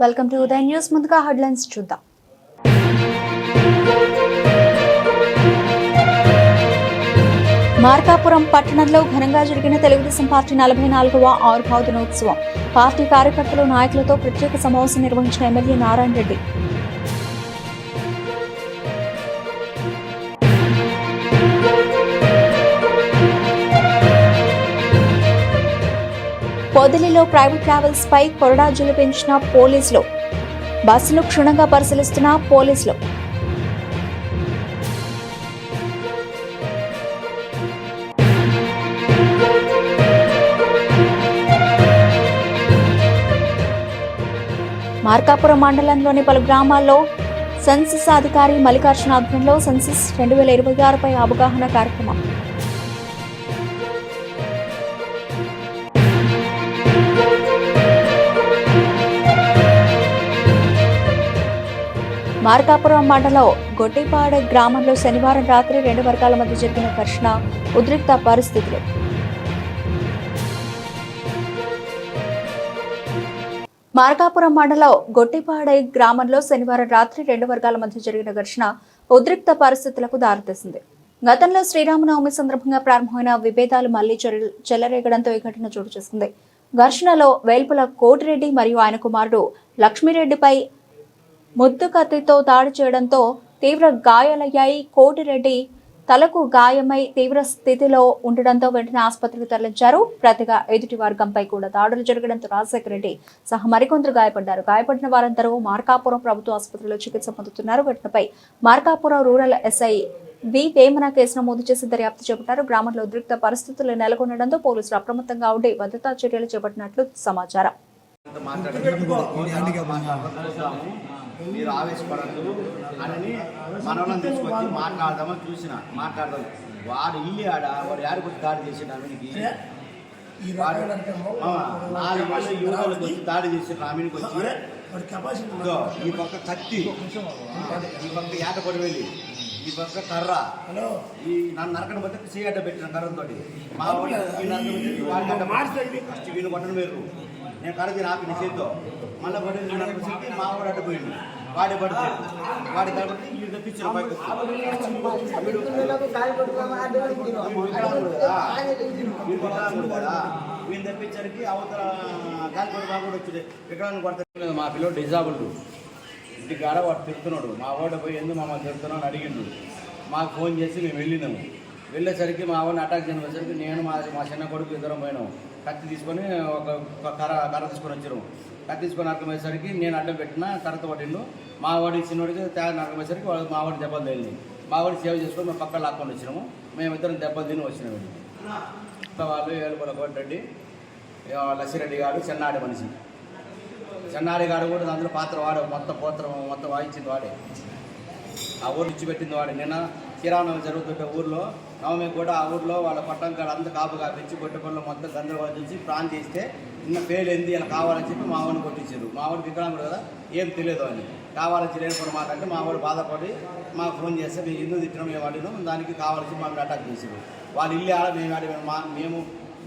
Welcome to Uday news. ముందుగా headlines చూద్దాం. మార్కాపురం పట్టణంలో ఘనంగా జరిగిన తెలుగుదేశం పార్టీ 44వ ఆవిర్భావ దినోత్సవం. పార్టీ కార్యకర్తలు, నాయకులతో ప్రత్యేక సమావేశం నిర్వహించిన ఎమ్మెల్యే నారాయణ రెడ్డి. పొదిలిలో ప్రైవేట్ ట్రావెల్స్ పై కొరడా జులిపించిన పోలీసులు. బస్సును క్షుణ్ణంగా పరిశీలిస్తున్న పోలీసులు. మార్కాపురం మండలంలోని పలు గ్రామాల్లో సెన్సస్ అధికారి మల్లికార్జున ఆధ్వర్యంలో సెన్సస్ 2026పై అవగాహన కార్యక్రమం. మార్కాపురం మండలం గొట్టిపాడ గ్రామంలో శనివారం రాత్రి 2 వర్గాల మధ్య జరిగిన ఘర్షణ, ఉద్రిక్త పరిస్థితులు. మార్కాపురం మండలం గొట్టిపాడ గ్రామంలో శనివారం రాత్రి 2 వర్గాల మధ్య జరిగిన ఘర్షణ, ఉద్రిక్త పరిస్థితులకు దారితీసింది. గతంలో శ్రీరామనవమి సందర్భంగా ప్రారంభమైన విభేదాలు మళ్లీ చెలరేగడంతో ఈ ఘటన చోటు చేసుకుంది. ఘర్షణలో వేల్పుల కోటిరెడ్డి మరియు ఆయన కుమారుడు లక్ష్మీరెడ్డిపై ముద్దు కత్తితో దాడి చేయడంతో తీవ్ర గాయాలయ్యాయి. కోటిరెడ్డి తలకు గాయమై తీవ్ర స్థితిలో ఉండడంతో వెంటనే ఆసుపత్రికి తరలించారు. ప్రతిగా ఎదుటి వర్గంపై కూడా దాడులు జరగడంతో రాజశేఖర రెడ్డి సహా మరికొందరు గాయపడ్డారు. గాయపడిన వారందరూ మార్కాపురం ప్రభుత్వ ఆసుపత్రిలో చికిత్స పొందుతున్నారు. ఘటనపై మార్కాపురం రూరల్ ఎస్ఐ వి వేమన కేసు నమోదు చేసి దర్యాప్తు చేపట్టారు. గ్రామంలో ఉద్రిక్త పరిస్థితులు నెలకొనడంతో పోలీసులు అప్రమత్తంగా ఉండి భద్రతా చర్యలు చేపట్టినట్లు సమాచారం. మీరు ఆవేశపడద్దు అని మనవలను తీసుకొచ్చి మాట్లాడదాం. వాడు ఇల్లు వాడు ఏడుకొచ్చి దాడి చేసిన ఆమెకి 4 మంది యువకులకు వచ్చి దాడి చేసిన ఆమెకి వచ్చి ఈ పక్క కత్తి, ఈ పక్క ఏట పొడివెళ్ళి, ఈ పక్క కర్ర, ఈ నన్ను నరకడం బట్టి చేయడ్డ పెట్టిన కర్రతో మా ఫస్ట్ వీళ్ళు కొట్టడం వేరు. నేను కడది ఆపిన చేతితో మళ్ళీ పడి మా వాడు అడ్డపోయింది. వాడి పడితే వాడి కాబట్టి వీళ్ళు తెప్పించిన పైకి కదా వీళ్ళు తెప్పించడానికి అవతల గాలిపడి బాగా కూడా వచ్చి వికలాంగులు పడతారు. మా పిల్లలు డిజాబుల్డ్ ఇంటికి కాడ వాడు తిరుగుతున్నాడు. మా వాడు పోయి ఎందుకు మమ్మల్ని తిరుగుతున్నావు అని అడిగిండు. మాకు ఫోన్ చేసి మేము వెళ్ళినాము. వెళ్ళేసరికి మా వాడిని అటాక్ చేయడానికి నేను మా చిన్న కొడుకు ఇద్దరం పోయినాము. కత్తి తీసుకొని ఒక కర్ర తీసుకొని వచ్చాము. కత్తి తీసుకొని అర్థమయ్యేసరికి నేను అడ్డం పెట్టిన కర్రతో పట్టిండు. మా వాడికి చిన్నవాడికి తయారు అర్థమయ్యేసరికి మా వాడికి దెబ్బలు తగిలింది. మా వాడికి సేవ చేసుకొని మేము పక్కన లాక్కొని వచ్చినాము. మేమిద్దరం దెబ్బలు తిని వచ్చినాము. వాళ్ళు ఏలుపల కోటిరెడ్డి, లక్ష్మీరెడ్డి గారు చెన్నాడి మనిషి. చెన్నాడి గారు కూడా అందులో పాత్ర వాడే మొత్తం వాయించింది వాడే. ఆ ఊరు ఇచ్చి పెట్టింది వాడే. నిన్న శ్రీరామనవమి జరుగుతుంటే ఊర్లో నవమి కూడా ఆ ఊర్లో వాళ్ళ పట్టం కాడ అంతా కాపుగా పెంచి కొట్టే పనులు మొత్తం గందరగోళం చేసి ప్రాణం చేస్తే నిన్న ఫెయిల్ అయింది ఇలా కావాలని చెప్పి మా వాడిని కొట్టించారు. మా వాడు వికలాంగుడు కదా ఏం తెలియదు అని కావాలని తెలియని కూడా మాట్లాడితే మా వాడు బాధపడి మాకు ఫోన్ చేస్తే మేము ఎందుకు తిట్టడం మేము వాడినాం దానికి కావాల్సి మమ్మల్ని అటాక్ చేసారు. వాళ్ళ ఇల్లు ఆడ మేము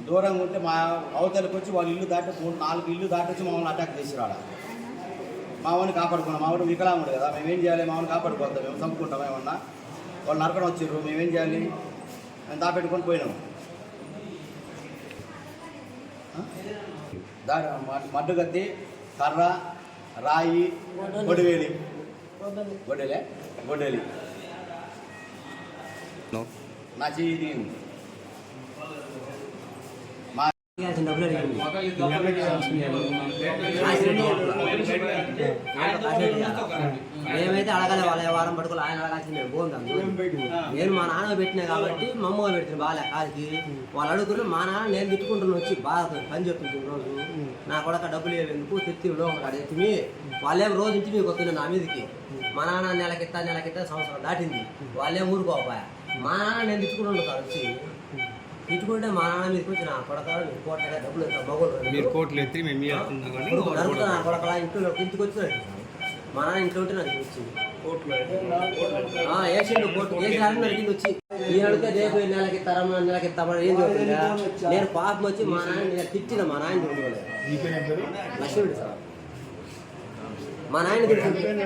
దూరంగా ఉంటే మా అవతలకు వచ్చి వాళ్ళ ఇల్లు దాటి 4 ఇల్లు దాటి వచ్చి మమ్మల్ని అటాక్ చేసారు. ఆడ మా వాడిని కాపాడుకున్నాం. మా వాడు వికలాంగుడు కదా మేమేం చేయాలి? మా వాడిని కాపాడుకోవద్దాం, మేము చంపుకుంటాం. ఏమన్నా వాళ్ళు నరకడం వచ్చారు, మేమేం చేయాలి? మేము దాపెట్టుకొని పోయినాము. మడ్డుగత్తి, కర్ర, రాయి, గొడ్డలి నా చెయ్యి మేమైతే అడగలే. వాళ్ళ వారం పట్టుకోవాలి, ఆయన అడగాల్సిందే. నేను మా నాన్న పెట్టినా కాబట్టి మా అమ్మ పెడుతుంది బాగా కాలికి. వాళ్ళు అడుగుతున్నారు. మా నాన్న నేను తిట్టుకుంటున్నా వచ్చి బాగా పని చెప్తుంది. రోజు నా కొడక డబ్బులు ఎందుకు తెత్తిలో ఎత్తిమి వాళ్ళేం రోజు ఇంటి మీకు వస్తుంది నా మీదకి. మా నాన్న నెలకిత్తా సంవత్సరం దాటింది. వాళ్ళేం ఊరుకోపాయా. మా నాన్న నేను తిట్టుకుంటున్నా సార్ వచ్చి తిట్టుకుంటే మా నాన్న మీదకి వచ్చి నా కొడతాడు కోట్ల డబ్బులు నా కొడకలా ఇంటికి వచ్చినాడు. మా నాన్న ఇంట్లో ఉంటే నాకు వచ్చింది వేసిండు కోర్టు వేసారని నడిచింది వచ్చి ఈ అడిగితే రేపు నెలకి ఇస్తామని ఏం చెప్తుందా. నేను పాపం వచ్చి మా నాన్న తిట్టిన మా నాన్న చూడలేదు లక్ష్మీ సార్ మా నాయన చనిపోయిన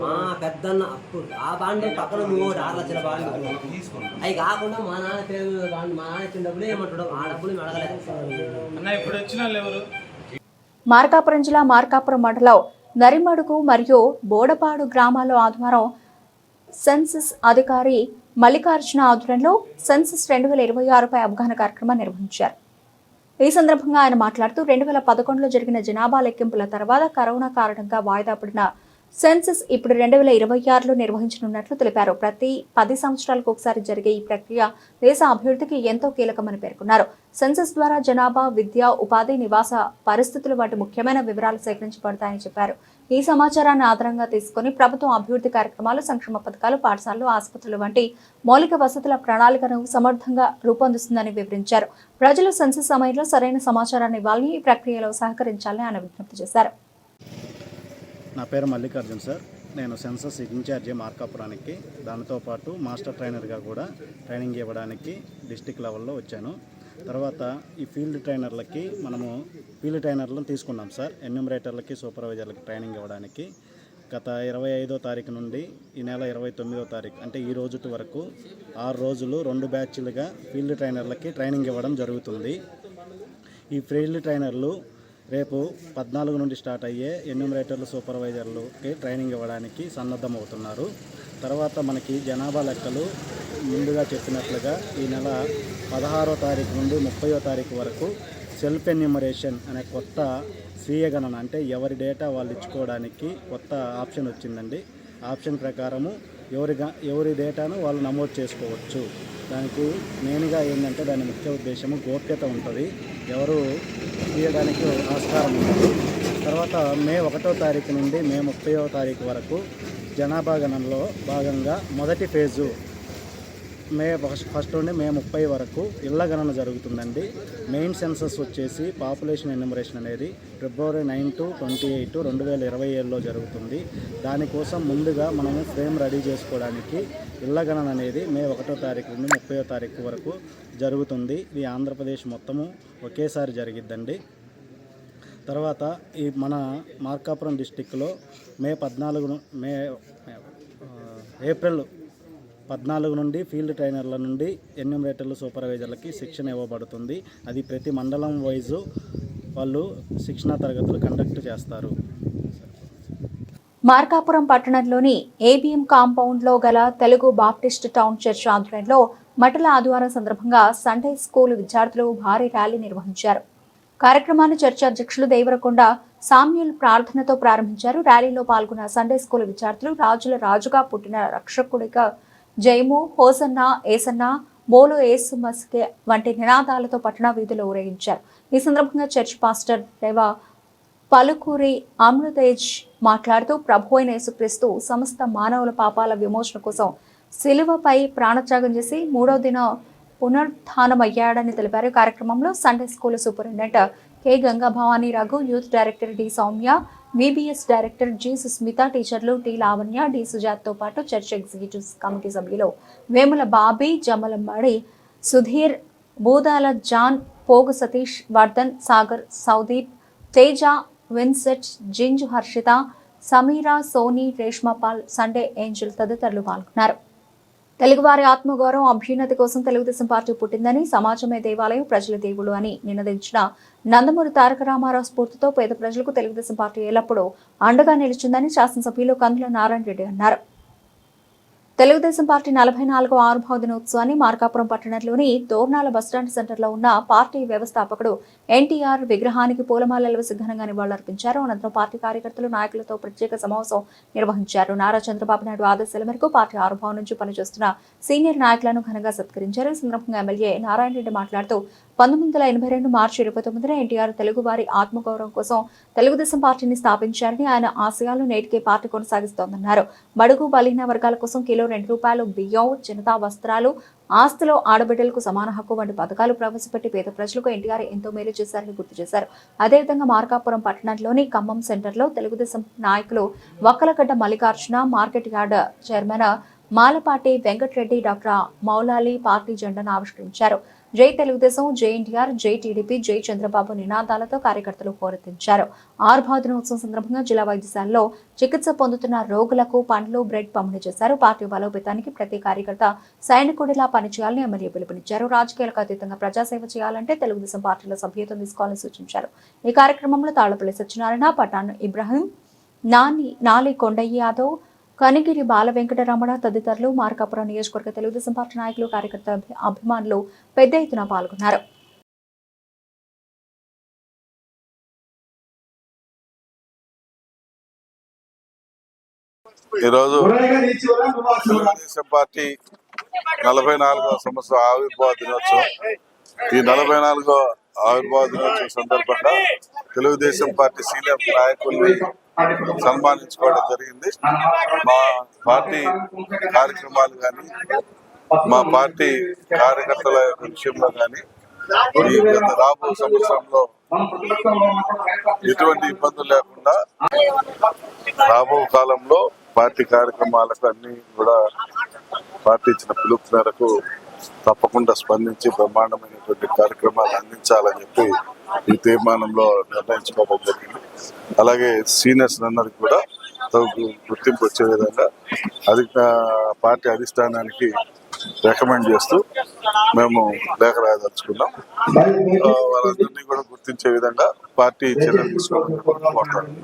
మా పెద్దన్న అప్పుడు ఆ బాండ్ పక్కన 6 లక్షల బాండ్ అవి కాకుండా మా నాన్న పేరు బాండ్ మా నాన్న ఇచ్చిన డబ్బులు ఏమంటాడు ఆ డబ్బులు అడగలేదు అన్న ఇప్పుడు వచ్చిన వాళ్ళు ఎవరు? మార్కాపురం జిల్లా మార్కాపురం మండలం నరిమడుగు మరియు బోడపాడు గ్రామాల్లో ఆదివారం సెన్సస్ అధికారి మల్లికార్జున ఆధ్వర్యంలో సెన్సస్ 2026పై అవగాహన కార్యక్రమం నిర్వహించారు. ఈ సందర్భంగా ఆయన మాట్లాడుతూ 2011లో జరిగిన జనాభా లెక్కింపుల తర్వాత కరోనా కారణంగా వాయిదా పడిన సెన్సస్ ఇప్పుడు 2026లో నిర్వహించనున్నట్లు తెలిపారు. ప్రతి 10 సంవత్సరాలకు ఒకసారి జరిగే ఈ ప్రక్రియ దేశ అభివృద్ధికి ఎంతో కీలకమని పేర్కొన్నారు. సెన్సస్ ద్వారా జనాభా, విద్య, ఉపాధి, నివాస పరిస్థితులు వంటి ముఖ్యమైన వివరాలు సేకరించబడతాయని చెప్పారు. ఈ సమాచారాన్ని ఆధారంగా తీసుకుని ప్రభుత్వం అభివృద్ధి కార్యక్రమాలు, సంక్షేమ పథకాలు, పాఠశాలలు, ఆసుపత్రులు వంటి మౌలిక వసతుల ప్రణాళికను సమర్థంగా రూపొందిస్తుందని వివరించారు. ప్రజలు సెన్సస్ సమయంలో సరైన సమాచారాన్ని ఇవ్వాలని, ఈ ప్రక్రియలో సహకరించాలని ఆయన విజ్ఞప్తి చేశారు. నా పేరు మల్లికార్జున్ సార్. నేను సెన్సస్ ఇన్ఛార్జి మార్కాపురానికి, దానితో పాటు మాస్టర్ ట్రైనర్గా కూడా ట్రైనింగ్ ఇవ్వడానికి డిస్టిక్ లెవెల్లో వచ్చాను. తర్వాత ఈ ఫీల్డ్ ట్రైనర్లకి మనము ఫీల్డ్ ట్రైనర్లను తీసుకున్నాం సార్. ఎన్యూమరేటర్లకి, సూపర్వైజర్లకి ట్రైనింగ్ ఇవ్వడానికి గత 25వ తారీఖు నుండి ఈ నెల 29వ తారీఖు అంటే ఈ రోజు వరకు 6 రోజులు 2 బ్యాచ్లుగా ఫీల్డ్ ట్రైనర్లకి ట్రైనింగ్ ఇవ్వడం జరుగుతుంది. ఈ ఫీల్డ్ ట్రైనర్లు రేపు 14 నుండి స్టార్ట్ అయ్యే ఎన్యూమరేటర్లు, సూపర్వైజర్లకి ట్రైనింగ్ ఇవ్వడానికి సన్నద్ధమవుతున్నారు. తర్వాత మనకి జనాభా లెక్కలు ముందుగా చెప్పినట్లుగా ఈ నెల 16వ తారీఖు నుండి 30వ తారీఖు వరకు సెల్ఫ్ ఎన్యూమరేషన్ అనే కొత్త స్వీయ గణన, అంటే ఎవరి డేటా వాళ్ళు ఇచ్చుకోవడానికి కొత్త ఆప్షన్ వచ్చిందండి. ఆప్షన్ ప్రకారము ఎవరి డేటాను వాళ్ళు నమోదు చేసుకోవచ్చు. దానికి మెయిన్గా ఏంటంటే దాని ముఖ్య ఉద్దేశము గోప్యత ఉంటుంది, ఎవరు తీయడానికి ఆస్కారం ఉంటుంది. తర్వాత మే 1వ తారీఖు నుండి మే 30వ తారీఖు వరకు జనాభా గణనలో భాగంగా మొదటి ఫేజు మే 1 నుండి మే 30 వరకు ఇళ్ల గణన జరుగుతుందండి. మెయిన్ సెన్సస్ వచ్చేసి పాపులేషన్ ఎన్యూమరేషన్ అనేది ఫిబ్రవరి 9 to 28, 2027లో జరుగుతుంది. దానికోసం ముందుగా మనము ఫ్రేమ్ రెడీ చేసుకోవడానికి ఇళ్ల గణన అనేది మే 1వ తారీఖు నుండి 30వ తారీఖు వరకు జరుగుతుంది. ఇది ఆంధ్రప్రదేశ్ మొత్తము ఒకేసారి జరిగిద్దండి. తర్వాత ఈ మన మార్కాపురం డిస్టిక్లో ఏప్రిల్ 14 నుండి ఫీల్డ్ ట్రైనర్ల నుండి ఎన్యూమరేటర్లు, సూపర్వైజర్లకి శిక్షణ ఇవ్వబడుతుంది. అది ప్రతి మండలం వైజు వాళ్ళు శిక్షణా తరగతులు కండక్ట్ చేస్తారు. మార్కాపురం పట్టణంలోని ఏబిఎం కాంపౌండ్లో గల తెలుగు బాప్టిస్ట్ టౌన్ చర్చ్ ఆధ్వర్యంలో మటల ఆదివారం సందర్భంగా సండే స్కూల్ విద్యార్థులు భారీ ర్యాలీ నిర్వహించారు. కార్యక్రమాన్ని చర్చ్ అధ్యక్షులు దేవరకొండ సామ్యూల్ ప్రార్థనతో ప్రారంభించారు. ర్యాలీలో పాల్గొన్న సండే స్కూల్ విద్యార్థులు రాజుల రాజుగా పుట్టిన రక్షకుడిగా జయము, హోసన్న, ఏసన్న, మోలు ఏసు మస్కే వంటి నినాదాలతో పట్టణ వీధులు ఊరేగించారు. ఈ సందర్భంగా చర్చ్ పాస్టర్ రేవా పలుకూరి అమృతేజ్ మాట్లాడుతూ ప్రభు అయిన యేసుక్రీస్తు సమస్త మానవుల పాపాల విమోచన కోసం శిలువపై ప్రాణత్యాగం చేసి 3వ దినం పునరుత్థానమయ్యాడని తెలిపారు. కార్యక్రమంలో Sunday school superintendent K Ganga Bhavani Raghu, youth director D Soumya, VBS director G Susmitha, టీచర్లు టి లావణ్య, డి సుజాత్తో పాటు చర్చ్ ఎగ్జిక్యూటివ్ కమిటీ సభ్యులు వేముల బాబీ, జమలమ్మడి సుధీర్, బూదాల జాన్, పోగు సతీష్, వర్ధన్, సాగర్, సౌదీప్, తేజ, విన్సెట్, జింజు హర్షిత, సమీరా, సోనీ, రేష్మపాల్, సండే ఏంజల్ తదితరులు పాల్గొన్నారు. తెలుగువారి ఆత్మగౌరవం, అభ్యున్నతి కోసం తెలుగుదేశం పార్టీ పుట్టిందని, సమాజమే దేవాలయం, ప్రజల దేవుడు అని నినదించిన నందమూరి తారక రామారావు స్ఫూర్తితో పేద ప్రజలకు తెలుగుదేశం పార్టీ ఎల్లప్పుడూ అండగా నిలిచిందని శాసనసభ్యులు కందుల నారాయణ రెడ్డి అన్నారు. తెలుగుదేశం పార్టీ 44వ ఆవిర్భావ దినోత్సవాన్ని మార్కాపురం పట్టణంలోని దోర్నాల బస్టాండ్ సెంటర్లో ఉన్న పార్టీ వ్యవస్థాపకుడు ఎన్టీఆర్ విగ్రహానికి పూలమాలలు వేసి ఘనంగా నివాళులర్పించారు. అనంతరం పార్టీ కార్యకర్తలు, నాయకులతో ప్రత్యేక సమావేశం నిర్వహించారు. నారా చంద్రబాబు నాయుడు ఆదేశాల మేరకు పార్టీ ఆవిర్భావం నుంచి పనిచేస్తున్న సీనియర్ నాయకులను ఘనంగా సత్కరించారు. ఈ సందర్భంగా ఎమ్మెల్యే నారాయణ రెడ్డి మాట్లాడుతూ 1982 మార్చి 29న ఎన్టీఆర్ తెలుగువారి ఆత్మగౌరవం కోసం తెలుగుదేశం పార్టీని స్థాపించారని, ఆయన ఆశయాలు నేటికే పార్టీ కొనసాగిస్తోందన్నారు. బడుగు బలహీన వర్గాల కోసం కిలో ₹2 బియ్యం, జనతా వస్త్రాలు, ఆస్తిలో ఆడబిడ్డలకు సమాన హక్కు వంటి పథకాలు ప్రవేశపెట్టి పేద ప్రజలకు ఎన్టీఆర్ ఎంతో మేలు చేశారని గుర్తు చేశారు. అదేవిధంగా మార్కాపురం పట్టణంలోని ఖమ్మం సెంటర్లో తెలుగుదేశం నాయకులు Vakkalagadda Mallikarjuna, market yard chairman Malapati Venkatareddy, doctor Moula Ali party జెండాను ఆవిష్కరించారు. జై తెలుగుదేశం, జై ఎన్టీఆర్, జై టీడీపీ, జై చంద్రబాబు నినాదాలతో కార్యకర్తలు హోరెత్తించారు. ఆర్భా దినోత్సవం సందర్భంగా జిల్లా వైద్యశాలలో చికిత్స పొందుతున్న రోగులకు పండ్లు, బ్రెడ్ పంపిణీ చేశారు. పార్టీ బలోపేతానికి ప్రతి కార్యకర్త సైనికుడిలా పనిచేయాలని ఎమ్మెల్యే పిలుపునిచ్చారు. రాజకీయాలకు అతీతంగా ప్రజాసేవ చేయాలంటే తెలుగుదేశం పార్టీలో సభ్యత్వం తీసుకోవాలని సూచించారు. ఈ కార్యక్రమంలో తాళ్లపల్లి సత్యనారాయణ, పఠాన్ ఇబ్రాహీం, నాలి కొండయ్య యాదవ్, కనిగిరి బాల వెంకటరమణ తదితరులు, మార్కాపురం నియోజకవర్గ తెలుగుదేశం పార్టీ నాయకులు, కార్యకర్త అభిమానులు పెద్ద ఎత్తున పాల్గొన్నారు. ఈరోజు తెలుగుదేశం పార్టీ 44వ సంవత్సరం ఆవిర్భావ దినోత్సవం. ఈ 44వ ఆవిర్భావ దినోత్సవం సందర్భంగా తెలుగుదేశం పార్టీ సీనియర్ నాయకుల్ని సన్మానించుకోవడం జరిగింది. మా పార్టీ కార్యక్రమాలు కానీ, మా పార్టీ కార్యకర్తల విషయంలో కానీ ఈ రాబో సంవత్సరంలో ఎటువంటి ఇబ్బందులు లేకుండా రాబో కాలంలో పార్టీ కార్యక్రమాలకు అన్ని కూడా పార్టీ ఇచ్చిన పిలుపు మేరకు తప్పకుండా స్పందించి బ్రహ్మాండమైనటువంటి కార్యక్రమాలు అందించాలని చెప్పి ఈ తీర్మానంలో నిర్ణయించుకోవడం జరిగింది. అలాగే సీనియర్స్ అందరికి కూడా గుర్తింపు వచ్చే విధంగా పార్టీ అధిష్టానానికి రికమెండ్ చేస్తూ మేము లేఖ రాయదలుచుకున్నాం. వాళ్ళందరినీ కూడా గుర్తించే విధంగా పార్టీ చర్యలు తీసుకోవాలని.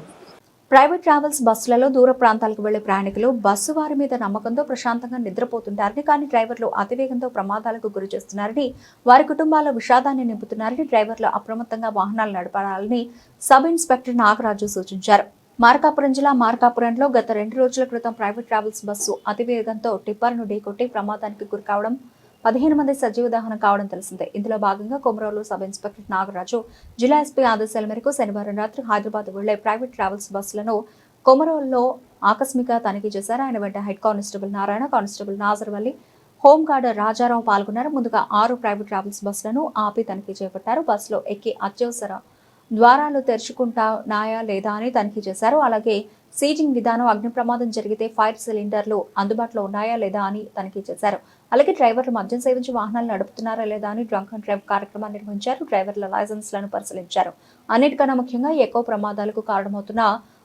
ప్రైవేట్ ట్రావెల్స్ బస్సులలో దూర ప్రాంతాలకు వెళ్లే ప్రయాణికులు బస్సు వారి మీద నమ్మకంతో ప్రశాంతంగా నిద్రపోతుంటారని, కానీ డ్రైవర్లు అతివేగంతో ప్రమాదాలకు గురి చేస్తున్నారని, వారి కుటుంబాల్లో విషాదాన్ని నింపుతున్నారని డ్రైవర్లు అప్రమత్తంగా వాహనాలు నడపాలని సబ్ ఇన్స్పెక్టర్ నాగరాజు సూచించారు. మార్కాపురం జిల్లా మార్కాపురంలో గత 2 రోజుల క్రితం ప్రైవేట్ ట్రావెల్స్ బస్సు అతివేగంతో టిప్పర్ను ఢీకొట్టి ప్రమాదానికి గురి కావడం, 15 మంది సజీవ దహనం కావడం తెలిసిందే. ఇందులో భాగంగా కొమరోలు సబ్ ఇన్స్పెక్టర్ నాగరాజు జిల్లా ఎస్పీ ఆదేశాల మేరకు శనివారం రాత్రి హైదరాబాద్ వెళ్లే ప్రైవేట్ ట్రావెల్స్ బస్సులను కొమరోలులో ఆకస్మిక తనిఖీ చేశారు. ఆయన వెంట head constable Narayana, constable Nazarvalli, home guard Rajarao పాల్గొన్నారు. ముందుగా 6 ప్రైవేట్ ట్రావెల్స్ బస్సులను ఆపి తనిఖీ చేపట్టారు. బస్సులో ఎక్కి అత్యవసర ద్వారాలు తెరుచుకుంటున్నాయా లేదా అని తనిఖీ చేశారు. అలాగే సీజింగ్ విధానం, అగ్ని ప్రమాదం జరిగితే ఫైర్ సిలిండర్లు అందుబాటులో ఉన్నాయా లేదా అని తనిఖీ చేశారు. అలాగే డ్రైవర్లు మద్యం సేవించి వాహనాలు నడుపుతున్నారా లేదా అని డ్రంక్ అండ్ డ్రైవ్ కార్యక్రమాన్ని నిర్వహించారు. డ్రైవర్ల లైసెన్స్లను పరిశీలించారు. అన్నిటికన్నా ముఖ్యంగా ఎక్కువ ప్రమాదాలకు కారణమవుతున్న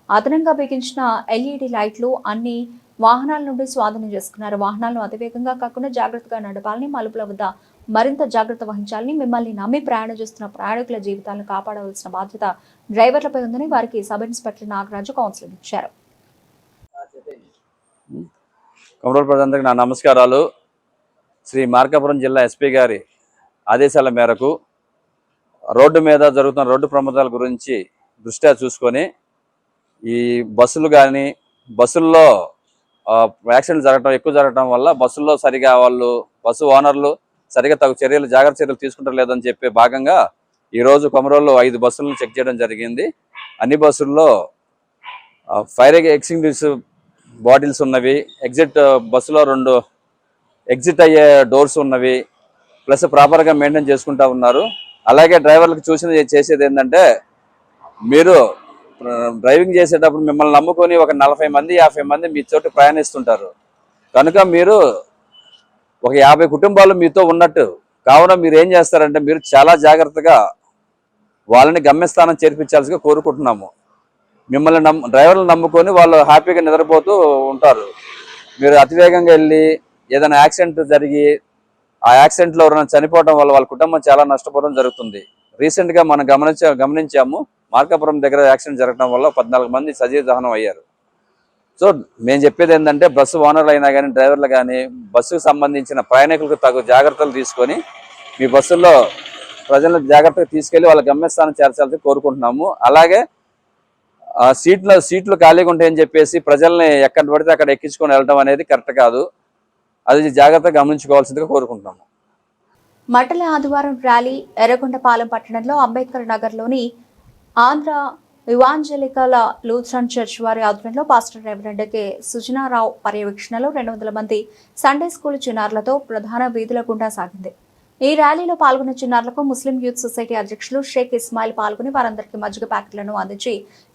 అదనంగా బిగించిన LED లైట్లు అన్ని వాహనాల నుండి స్వాధీనం చేసుకున్నారు. వాహనాలను అతివేగంగా కాకుండా జాగ్రత్తగా నడపాలని, మలుపుల వద్ద మరింత జాగ్రత్త వహించాలని, మిమ్మల్ని నమ్మి ప్రయాణం చేస్తున్న ప్రయాణికుల జీవితాలను కాపాడవలసిన బాధ్యత డ్రైవర్లపై ఉందని వారికి సబ్ ఇన్స్పెక్టర్ నాగరాజు కౌన్సిలింగ్ ఇచ్చారు. కొమరోలు ప్రజలందరికీ నా నమస్కారాలు. శ్రీ మార్కాపురం జిల్లా ఎస్పీ గారి ఆదేశాల మేరకు రోడ్డు మీద జరుగుతున్న రోడ్డు ప్రమాదాల గురించి దృష్ట్యా చూసుకొని ఈ బస్సులు కానీ, బస్సుల్లో యాక్సిడెంట్ ఎక్కువ జరగడం వల్ల బస్సుల్లో సరిగా బస్సు ఓనర్లు సరిగా తగు జాగ్రత్త చర్యలు తీసుకుంటారు లేదని చెప్పే భాగంగా ఈరోజు కొమరోల్లో 5 బస్సులను చెక్ చేయడం జరిగింది. అన్ని బస్సుల్లో ఫైర్ ఎక్స్టింగ్విష్ బాటిల్స్ ఉన్నవి, బస్సులో 2 ఎగ్జిట్ అయ్యే డోర్స్ ఉన్నవి, ప్లస్ ప్రాపర్గా మెయింటైన్ చేసుకుంటూ ఉన్నారు. అలాగే డ్రైవర్లకు చేసేది ఏంటంటే, మీరు డ్రైవింగ్ చేసేటప్పుడు మిమ్మల్ని నమ్ముకొని ఒక 40 మంది 50 మంది మీ చోటు ప్రయాణిస్తుంటారు కనుక మీరు ఒక 50 కుటుంబాలు మీతో ఉన్నట్టు. కావున మీరు ఏం చేస్తారంటే, మీరు చాలా జాగ్రత్తగా వాళ్ళని గమ్యస్థానం చేర్పించాల్సిగా కోరుకుంటున్నాము. మిమ్మల్ని డ్రైవర్లు నమ్ముకొని వాళ్ళు హ్యాపీగా నిద్రపోతూ ఉంటారు. మీరు అతివేగంగా వెళ్ళి ఏదైనా యాక్సిడెంట్ జరిగి ఆ యాక్సిడెంట్లో ఎవరైనా చనిపోవడం వల్ల వాళ్ళ కుటుంబం చాలా నష్టపోవడం జరుగుతుంది. రీసెంట్గా మనం గమనించాము మార్కాపురం దగ్గర యాక్సిడెంట్ జరగడం వల్ల 14 మంది సజీవ దహనం అయ్యారు. సో మేము చెప్పేది ఏంటంటే, బస్సు ఓనర్లు అయినా కానీ, డ్రైవర్లు కానీ బస్సుకు సంబంధించిన ప్రయాణికులకు తగు జాగ్రత్తలు తీసుకొని మీ బస్సుల్లో ప్రజలను జాగ్రత్తగా తీసుకెళ్లి వాళ్ళ గమ్యస్థానం చేర్చాలని కోరుకుంటున్నాము. అలాగే సీట్లు ఖాళీగా ఉంటాయని చెప్పేసి ప్రజల్ని ఎక్కడ పడితే అక్కడ ఎక్కించుకొని వెళ్ళడం అనేది కరెక్ట్ కాదు. అది జాగ్రత్తగా గమనించుకోవాల్సిందిగా కోరుకుంటున్నాము. మట్టల ఆదివారం ర్యాలీ ఎర్రగొండపాలెం పట్టణంలో అంబేద్కర్ నగర్లోని ఆంధ్ర ఇవాంజలికల్ లూథరన్ చర్చ్ వారి ఆధ్వర్యంలో పాస్టర్ రెవరెండ్ కె సుజనారావు పర్యవేక్షణలో 200 మంది సండే స్కూల్ చిన్నారులతో ప్రధాన వీధుల గుండా సాగింది. ఈ ర్యాలీలో పాల్గొన్న చిన్నారులకు ముస్లిం యూత్ సొసైటీ అధ్యక్షులు షేక్ ఇస్మాయిల్ పాల్గొని వారందరికీ మజ్జిగ ప్యాకెట్లను అందించి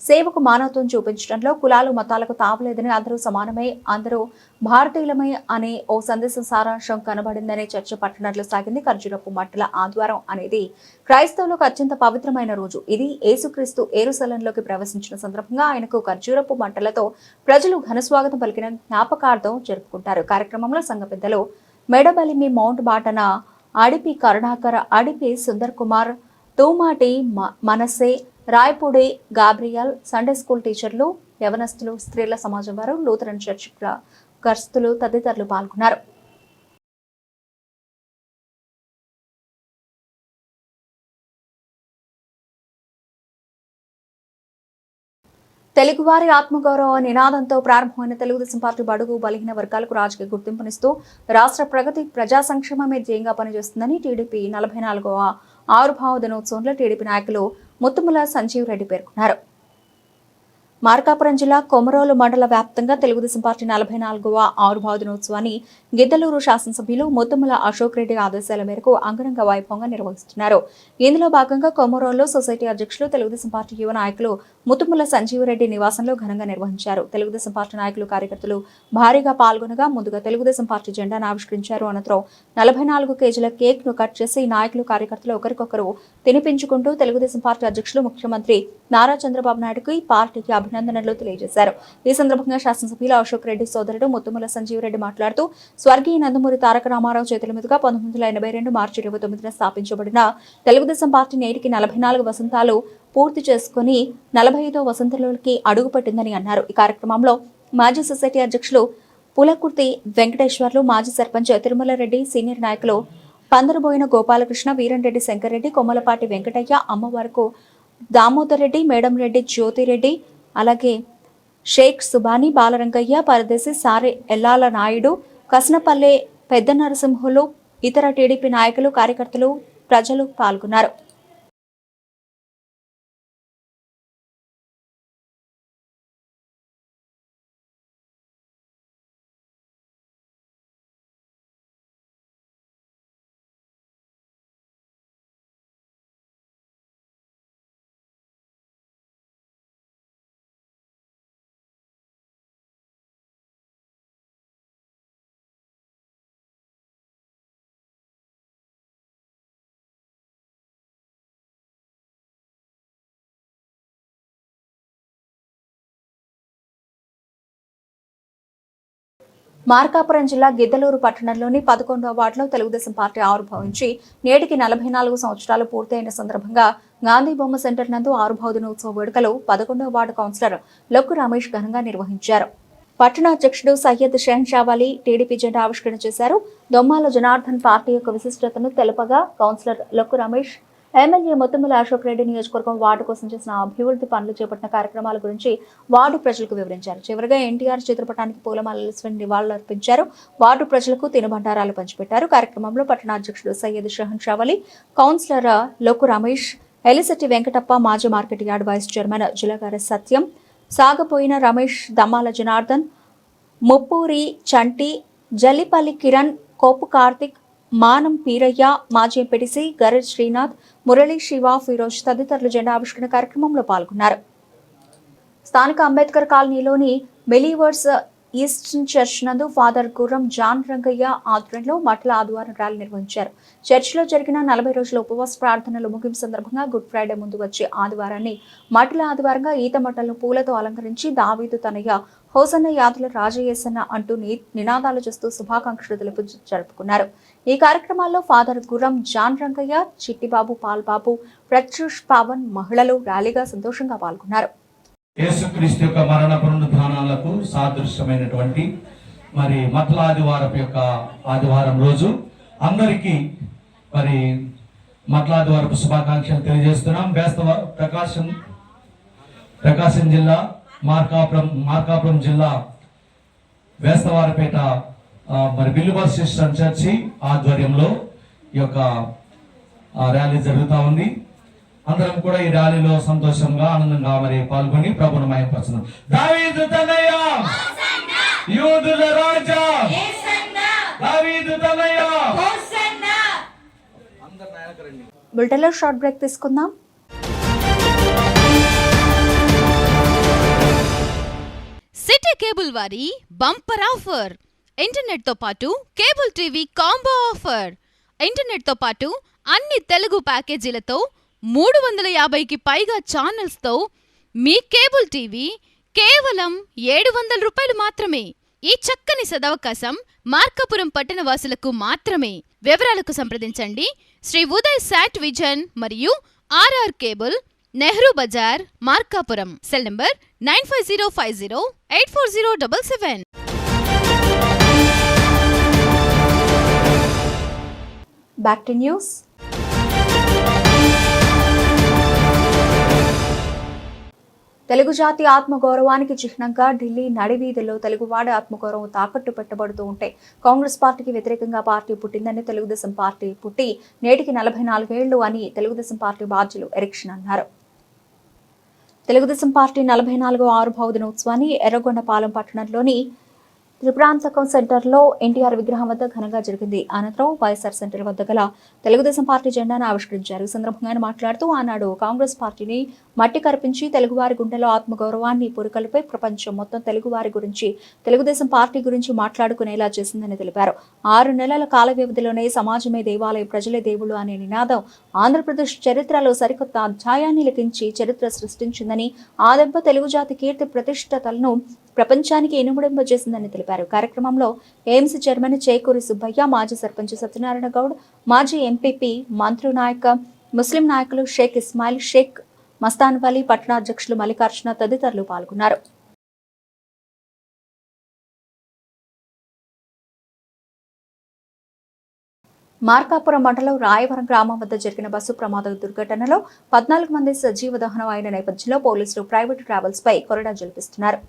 సేవకు మానవత్వం చూపించడంలో కులాలు మతాలకు తావులేదని అందరూ సమానమై అందరూ భారతీయులమై అనే ఓ సందేశం సారాంశం కనబడిందనే చర్చ పట్టణంలో సాగింది. ఖర్జూరపు మట్టల ఆదివారం అనేది క్రైస్తవులకు అత్యంత పవిత్రమైన రోజు. ఇది యేసుక్రీస్తు ఎరుసలంలోకి ప్రవేశించిన సందర్భంగా ఆయనకు ఖర్జూరపు మంటలతో ప్రజలు ఘనస్వాగతం పలికిన జ్ఞాపకార్థం జరుపుకుంటారు. కార్యక్రమంలో సంఘ పెద్దలు మెడబలిమి మౌంట్ బాటన అడిపి కరుణాకర్, అడిపి సుందర్ కుమార్, తూమాటి మనసే, రాయపూడి గాబ్రియల్, సండే స్కూల్ టీచర్లు, యవనస్తులు, స్త్రీల సమాజం వారు, లూథరన్ చర్చ్ గర్స్తులు తదితరులు పాల్గొన్నారు. తెలుగువారి ఆత్మగౌరవ నినాదంతో ప్రారంభమైన తెలుగుదేశం పార్టీ బడుగు బలహీన వర్గాలకు రాజకీయ గుర్తింపునిస్తూ రాష్ట్ర ప్రగతి ప్రజా సంక్షేమమే ధ్యేయంగా పనిచేస్తుందని టీడీపీ 44వ ఆవిర్భావ దినోత్సవంలో టీడీపీ నాయకులు ముత్తుముల సంజీవ్ రెడ్డి పేర్కొన్నారు. మార్కాపురం జిల్లా కొమరోలు మండల వ్యాప్తంగా తెలుగుదేశం పార్టీ 44వ ఆవిర్భావ దినోత్సవాన్ని గిద్దలూరు శాసనసభ్యులు ముత్తుముల అశోక్ రెడ్డి ఆదేశాల మేరకు అంగరంగ వైభవంగా నిర్వహిస్తున్నారు. ఇందులో భాగంగా కొమరోలు సొసైటీ అధ్యక్షులు తెలుగుదేశం పార్టీ యువ నాయకులు ముత్తుముల సంజీవ్ రెడ్డి నివాసంలో ఘనంగా నిర్వహించారు. తెలుగుదేశం పార్టీ నాయకులు కార్యకర్తలు భారీగా పాల్గొనగా ముందుగా తెలుగుదేశం పార్టీ జెండాను ఆవిష్కరించారు. అనంతరం 44 కేజీల కేక్ ను కట్ చేసి నాయకులు కార్యకర్తలు ఒకరికొకరు తినిపించుకుంటూ తెలుగుదేశం పార్టీ అధ్యక్షులు ముఖ్యమంత్రి నారా చంద్రబాబు నాయుడుకు ఈ పార్టీకి అభినందనలు తెలియజేశారు. ఈ సందర్భంగా శాసనసభ్యులు అశోక్ రెడ్డి సోదరుడు ముత్తుముల సంజీవ్ రెడ్డి మాట్లాడుతూ స్వర్గీయ నందమూరి తారక రామారావు చేతుల మీదుగా 1982 మార్చి 29న స్థాపించబడిన తెలుగుదేశం పార్టీ నేటికి 44 వసంతాలు పూర్తి చేసుకుని 45వ వసంతంలోకి అడుగుపెట్టిందని అన్నారు. ఈ కార్యక్రమంలో మాజీ సొసైటీ అధ్యక్షులు పులకుర్తి వెంకటేశ్వర్లు, మాజీ సర్పంచ్ తిరుమల రెడ్డి, సీనియర్ నాయకులు పందరబోయిన గోపాలకృష్ణ, వీరంరెడ్డి, శంకర్రెడ్డి, కొమ్మలపాటి వెంకటయ్య, అమ్మవారికి దామోదర్ రెడ్డి, మేడం రెడ్డి, జ్యోతిరెడ్డి, అలాగే షేక్ సుబాని, బాలరంగయ్య, పరదేశి, సారే ఎల్లాల నాయుడు, కసనపల్లె పెద్ద నరసింహులు, ఇతర టీడీపీ నాయకులు, కార్యకర్తలు, ప్రజలు పాల్గొన్నారు. మార్కాపురం జిల్లా గిద్దలూరు పట్టణంలోని 11వ వార్డులో తెలుగుదేశం పార్టీ ఆవిర్భవించి నేటికి 44 సంవత్సరాలు పూర్తయిన సందర్భంగా గాంధీ బొమ్మ సెంటర్ నందు ఆవిర్భావ దినోత్సవ వేడుకలు 11వ వార్డు కౌన్సిలర్ లొక్కు రమేష్ ఘనంగా నిర్వహించారు. పట్టణ అధ్యక్షుడు సయ్యద్ షెహన్షావాలి టీడీపీ జెండా ఆవిష్కరణ చేశారు. దొమ్మాల జనార్దన్ పార్టీ యొక్క విశిష్టతను తెలపగా కౌన్సిలర్ లొక్కు రమేష్ ఎమ్మెల్యే ముత్తుముల అశోక్ రెడ్డి నియోజకవర్గం వార్డు కోసం చేసిన అభివృద్ధి పనులు చేపట్టిన కార్యక్రమాల గురించి వార్డు ప్రజలకు వివరించారు. చివరిగా ఎన్టీఆర్ చిత్రపటానికి పూలమాలలు నివాళులర్పించారు. వార్డు ప్రజలకు తినుబండారాలు పంచిపెట్టారు. కార్యక్రమంలో పట్టణ అధ్యక్షుడు సయ్యద్ షెహన్షావాలి, కౌన్సిలర్ లొక్కు రమేష్, ఎలిశెట్టి వెంకటప్ప, మాజీ మార్కెట్ యార్డ్ వైస్ చైర్మన్ జిలగారి సత్యం, సాగపోయిన రమేష్, దమ్మాల జనార్దన్, ముప్పూరి చంటి, జల్లిపల్లి కిరణ్, కోపు కార్తిక్, మానం పీరయ్య, మాజీ ఎంపీటీసీ గరెడ్ శ్రీనాథ్, మురళీ, శివ, ఫిరోజ్ తదితరులు జెండా ఆవిష్కరణ కార్యక్రమంలో పాల్గొన్నారు. స్థానిక అంబేద్కర్ కాలనీలోని బిలీవర్స్ ఈస్టర్న్ చర్చ్ నందు ఫాదర్ గుర్రం జాన్ రంగయ్య ఆధ్వర్యంలో మట్ల ఆదివారం ర్యాలీ నిర్వహించారు. చర్చిలో జరిగిన 40 రోజుల ఉపవాస ప్రార్థనలు ముగింపు సందర్భంగా గుడ్ ఫ్రైడే ముందు వచ్చే ఆదివారాన్ని మట్ల ఆదివారంగా ఈత మట్టలను పూలతో అలంకరించి దావీదు తనయ్య, హోసన్న యాదుల రాజయేసన్న అంటూ నినాదాలు చేస్తూ శుభాకాంక్షలు తెలుపు జరుపుకున్నారు. ఈ కార్యక్రమాల్లో ఫాదర్ గుర్రం జాన్ రంగయ్య, చిట్టిబాబు, పాల్బాబు, ప్రత్యూష్, పవన్ మహిళలు ర్యాలీగా సంతోషంగా పాల్గొన్నారు. యేసుక్రీస్తు యొక్క మరణ పునరుద్ధానాలకు సాదృశ్యమైనటువంటి మరి మట్ల ఆదివారం యొక్క ఆదివారం రోజు అందరికీ మరి మట్ల ఆదివారపు శుభాకాంక్షలు తెలియజేస్తున్నాం. ప్రకాశం జిల్లా మార్కాపురం జిల్లా వేస్తవారపేట మరి బిలీవర్స్ ఈస్టర్న్ చర్చి ఆధ్వర్యంలో ఈ యొక్క ర్యాలీ జరుగుతూ ఉంది. అందరం కూడా ఈ ర్యాలీలో సంతోషంగా ఆనందంగా మరి పాల్గొని ప్రభువును మహిమపరచుదాం. దావీదు తనయ యూదుల రాజా, దావీదు తనయ బులెటిన్లో షార్ట్ బ్రేక్ తీసుకుందాం. సిటీ కేబుల్ వారి బంపర్ ఆఫర్. ఇంటర్నెట్ తో పాటు cable TV combo offer. Internet తో పాటు అన్ని తెలుగు ప్యాకేజీలతో 350కి పైగా ఛానల్స్ తో మీ కేబుల్ టీవీ కేవలం 700 రూపాయలు మాత్రమే. ఈ చక్కని సదవకాశం మార్కాపురం పట్టణ వాసులకు మాత్రమే. వివరాలకు సంప్రదించండి శ్రీ ఉదయ్ శాట్ విజన్ మరియు RR cable, Nehru Bazar, Markapuram. Cell number 9505084077. Back to news. Telugu జాతి ఆత్మగౌరవానికి చిహ్నంగా ఢిల్లీ నడివీధుల్లో తెలుగువాడి ఆత్మగౌరవం తాకట్టు పెట్టబడుతూ ఉంటే కాంగ్రెస్ పార్టీకి వ్యతిరేకంగా పార్టీ పుట్టిందని తెలుగుదేశం పార్టీ పుట్టి నేటికి 44 ఏళ్లు అని తెలుగుదేశం పార్టీ బాధ్యులు ఎరిక్షన్ అన్నారు. తెలుగుదేశం పార్టీ 44వ ఆవిర్భావ దినోత్సవాన్ని ఎర్రగొండపాలెం పట్టణంలోని త్రిపురాంతకం సెంటర్లో ఎన్టీఆర్ విగ్రహం వద్ద ఘనంగా జరిగింది. అనంతరం వైఎస్ఆర్ సెంటర్ వద్ద గల తెలుగుదేశం పార్టీ జెండాను ఆవిష్కరించారు. ఈ సందర్భంగా ఆయన మాట్లాడుతూ ఆనాడు కాంగ్రెస్ పార్టీని మట్టి కరిపించి తెలుగువారి గుండెలో ఆత్మగౌరవాన్ని పురికల్పై ప్రపంచం మొత్తం తెలుగువారి గురించి, తెలుగుదేశం పార్టీ గురించి మాట్లాడుకునేలా చేసిందని తెలిపారు. 6 నెలల కాల వ్యవధిలోనే సమాజమే దేవాలయం, ప్రజలే దేవుళ్ళు అనే నినాదం ఆంధ్రప్రదేశ్ చరిత్రలో సరికొత్త అధ్యాయాన్ని లిఖించి చరిత్ర సృష్టించిందని, ఆ దెబ్బ తెలుగు జాతి కీర్తి ప్రతిష్టతలను ప్రపంచానికి ఇనుముడింపజేసిందని తెలిపారు. కార్యక్రమంలో ఏఎంసీ చైర్మన్ చేకూరి సుబ్బయ్య, మాజీ సర్పంచ్ సత్యనారాయణ గౌడ్, మాజీ ఎంపీపీ, మంత్రి నాయక, ముస్లిం నాయకులు షేక్ ఇస్మాయిల్, షేక్ మస్తాన్ వలీ, పట్టణాధ్యక్షులు మల్లికార్జున తదితరులు పాల్గొన్నారు. మార్కాపురం మండలం రాయవరం గ్రామం వద్ద జరిగిన బస్సు ప్రమాద దుర్ఘటనలో 14 మంది సజీవ దహనం అయిన నేపథ్యంలో పోలీసులు ప్రైవేటు ట్రావెల్స్ పై కొరడా జల్పిస్తున్నారు.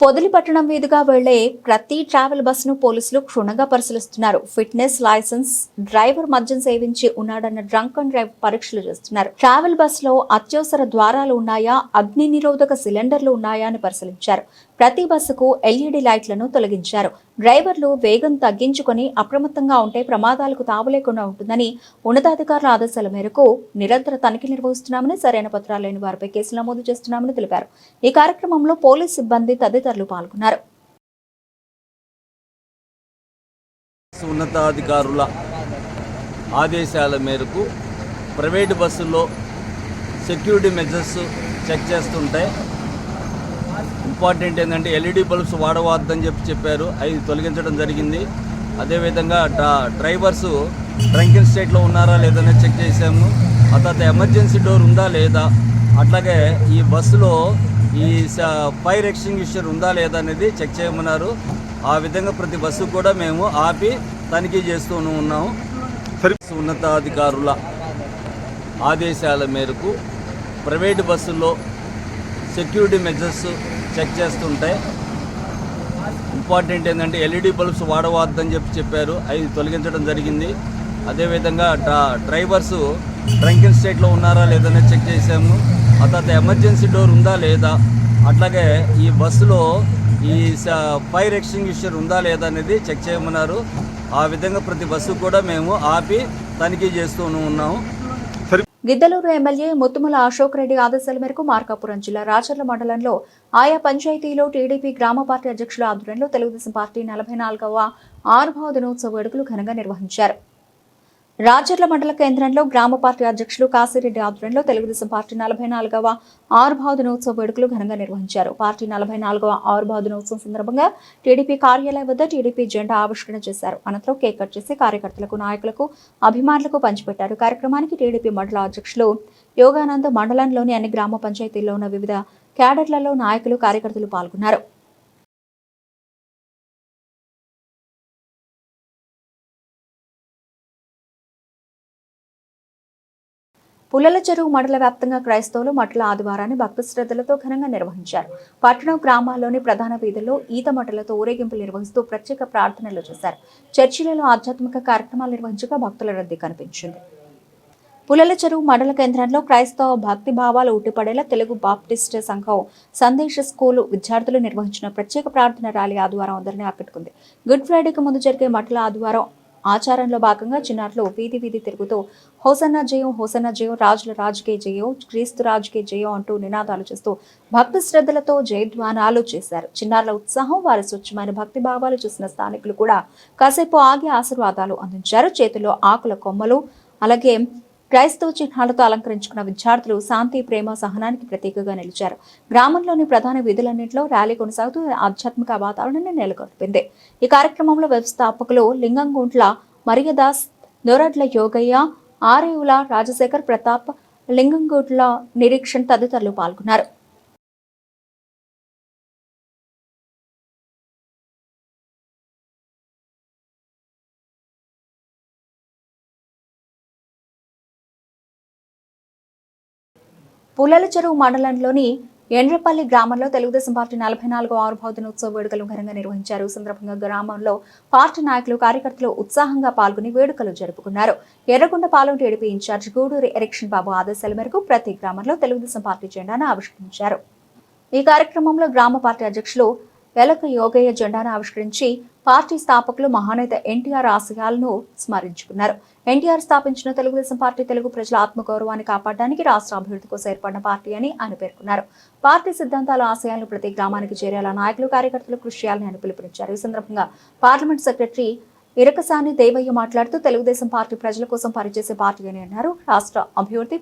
పొదిలిపట్టణం మీదుగా వెళ్లే ప్రతి ట్రావెల్ బస్సును పోలీసులు క్షుణ్ణంగా పరిశీలిస్తున్నారు. ఫిట్నెస్, లైసెన్స్, డ్రైవర్ మద్యం సేవించి ఉన్నాడన్న డ్రంక్ అండ్ డ్రైవ్ పరీక్షలు చేస్తున్నారు. ట్రావెల్ బస్సులో అత్యవసర ద్వారాలు ఉన్నాయా, అగ్ని నిరోధక సిలిండర్లు ఉన్నాయా అని పరిశీలించారు. ప్రతి బస్సుకు ఎల్ఈడి లైట్లను తొలగించారు. డ్రైవర్లు వేగం తగ్గించుకొని అప్రమత్తంగా ఉంటే ప్రమాదాలకు తావు లేకుండా ఉంటుందని ఉన్నతాధికారుల ఆదేశాల మేరకు నిరంతర తనిఖీలు నిర్వహిస్తున్నామని, సరైన పత్రాలు లేని వారిపై కేసులు నమోదు చేస్తున్నామని తెలిపారు. ఈ కార్యక్రమంలో పోలీస్ సిబ్బంది తదితరులు పాల్గొన్నారు. ఉన్నతాధికారుల ఆదేశాల మేరకు ప్రైవేటు బస్సుల్లో సెక్యూరిటీ మెజర్స్ చెక్ చేస్తుంటే ఇంపార్టెంట్ ఏంటంటే ఎల్ఈడి బల్బ్స్ వాడవద్దని చెప్పారు. అవి తొలగించడం జరిగింది. అదేవిధంగా డ్రైవర్సు డ్రంకెన్ స్టేట్లో ఉన్నారా లేదని చెక్ చేశాము. ఆ తర్వాత ఎమర్జెన్సీ డోర్ ఉందా లేదా, అట్లాగే ఈ బస్సులో ఈ ఫైర్ ఎక్స్టింగ్విషర్ ఉందా లేదా అనేది చెక్ చేయమన్నారు. ఆ విధంగా ప్రతి బస్సు కూడా మేము ఆపి తనిఖీ చేస్తూ ఉన్నాము. ఉన్నతాధికారుల ఆదేశాల మేరకు ప్రైవేటు బస్సుల్లో సెక్యూరిటీ మెజర్స్ చెక్ చేస్తుంటే ఇంపార్టెంట్ ఏంటంటే ఎల్ఈడి బల్బ్స్ వాడవద్దని చెప్పారు. అవి తొలగించడం జరిగింది. అదేవిధంగా డ్రైవర్సు డ్రంకెన్ స్టేట్లో ఉన్నారా లేదని చెక్ చేశాము. ఆ తర్వాత ఎమర్జెన్సీ డోర్ ఉందా లేదా, అట్లాగే ఈ బస్సులో ఈ ఫైర్ ఎక్స్టింగ్విషర్ ఉందా లేదా అనేది చెక్ చేయమన్నారు. ఆ విధంగా ప్రతి బస్సు కూడా మేము ఆపి తనిఖీ చేస్తూ ఉన్నాము. గిద్దలూరు ఎమ్మెల్యే ముత్తుమల అశోక్ రెడ్డి ఆదేశాల మేరకు మార్కాపురం జిల్లా రాచర్ల మండలంలో ఆయా పంచాయతీలో టీడీపీ గ్రామ పార్టీ అధ్యక్షుల ఆధ్వర్యంలో తెలుగుదేశం పార్టీ 44వ ఆవిర్భావ దినోత్సవ వేడుకలు ఘనంగా నిర్వహించారు. రాచర్ల మండల కేంద్రంలో గ్రామ పార్టీ అధ్యక్షులు కాశీరెడ్డి ఆధ్వర్యంలో తెలుగుదేశం పార్టీ 44వ ఆవిర్భావ దినోత్సవ వేడుకలు ఘనంగా నిర్వహించారు. పార్టీ 44వ ఆవిర్భావ దినోత్సవం సందర్భంగా టీడీపీ కార్యాలయం వద్ద టీడీపీ జెండా ఆవిష్కరణ చేశారు. అనంతరం కేక్ కట్ చేసి కార్యకర్తలకు, నాయకులకు, అభిమానులకు పంచిపెట్టారు. కార్యక్రమానికి టీడీపీ మండల అధ్యక్షులు యోగానంద్, మండలంలోని అన్ని గ్రామ పంచాయతీల్లో ఉన్న వివిధ క్యాడర్లలో నాయకులు, కార్యకర్తలు పాల్గొన్నారు. పుల్లల చెరువు మండల వ్యాప్తంగా క్రైస్తవులు మట్టల ఆదివారాన్ని భక్తి శ్రద్ధలతో ఘనంగా నిర్వహించారు. పట్టణం, గ్రామాల్లోని ప్రధాన వీధుల్లో ఈత మట్టలతో ఊరేగింపులు నిర్వహిస్తూ ప్రత్యేక ప్రార్థనలు చేశారు. చర్చిలలో ఆధ్యాత్మిక కార్యక్రమాలు నిర్వహించగా భక్తుల రద్దీ కనిపించింది. పుల్లల చెరువు మండల కేంద్రంలో క్రైస్తవ భక్తి భావాలు ఉట్టిపడేలా తెలుగు బాప్టిస్ట్ సంఘం సందేశ స్కూల్ విద్యార్థులు నిర్వహించిన ప్రత్యేక ప్రార్థన ర్యాలీ ఆదివారం అందరినీ ఆకట్టుకుంది. గుడ్ ఫ్రైడేకి ముందు జరిగే మట్టల ఆదివారం ఆచారంలో భాగంగా చిన్నారులు వీధి వీధి తిరుగుతూ హోసన్న జయం, రాజుల రాజుకే జయం, క్రీస్తు రాజుకే జయం అంటూ నినాదాలు చేస్తూ భక్తి శ్రద్ధలతో జయధ్వానాలు చేశారు. చిన్నారుల ఉత్సాహం, వారి స్వచ్ఛమైన భక్తి భావాలు చూసిన స్థానికులు కూడా కాసేపు ఆగి ఆశీర్వాదాలు అందించారు. చేతుల్లో ఆకుల కొమ్మలు, అలాగే క్రైస్తవ చిహ్నాలతో అలంకరించుకున్న విద్యార్థులు శాంతి, ప్రేమ, సహనానికి ప్రతీకగా నిలిచారు. గ్రామంలోని ప్రధాన వీధులన్నింటిలో ర్యాలీ కొనసాగుతూ ఆధ్యాత్మిక వాతావరణాన్ని నెలకొల్పింది. ఈ కార్యక్రమంలో వ్యవస్థాపకులు లింగంగుంట్ల మరియదాస్, దొరడ్ల యోగయ్య, ఆరేవుల రాజశేఖర్, ప్రతాప్, లింగంగుంట్ల నిరీక్షణ్ తదితరులు పాల్గొన్నారు. పుల్లల చెరువు మండలంలోని ఎండ్రపల్లి గ్రామంలో తెలుగుదేశం పార్టీ 44వ ఆవిర్భావ దినోత్సవ వేడుకలు ఘనంగా నిర్వహించారు. సందర్భంగా గ్రామంలో పార్టీ నాయకులు, కార్యకర్తలు ఉత్సాహంగా పాల్గొని వేడుకలు జరుపుకున్నారు. ఎర్రగొండపాలెం టీడీపీ ఇన్ఛార్జ్ గూడూరి ఎరక్షన్ బాబు ఆదేశాల మేరకు ప్రతి గ్రామంలో తెలుగుదేశం పార్టీ జెండాను ఆవిష్కరించారు. ఈ కార్యక్రమంలో గ్రామ పార్టీ అధ్యక్షులు ఎలక యోగయ్య జెండాను ఆవిష్కరించి పార్టీ స్థాపకులు మహానేత ఎన్టీఆర్ ఆశయాలను స్మరించుకున్నారు. ఎన్టీఆర్ స్థాపించిన తెలుగుదేశం పార్టీ తెలుగు ప్రజల ఆత్మగౌరవాన్ని కాపాడడానికి, రాష్ట్ర అభివృద్ధి కోసం ఏర్పడిన పార్టీ అని ఆయన పేర్కొన్నారు. పార్టీ సిద్ధాంతాలు, ఆశయాలను ప్రతి గ్రామానికి చేరేలా నాయకులు, కార్యకర్తలు కృషి చేయాలని ఆయన పిలుపునిచ్చారు. ఈ సందర్భంగా పార్లమెంట్ సెక్రటరీ ఇరకసాని దేవయ్య మాట్లాడుతూ తెలుగుదేశం పార్టీ ప్రజల కోసం పనిచేసే పార్టీ అని అన్నారు. రాష్ట్ర అభివృద్ధి,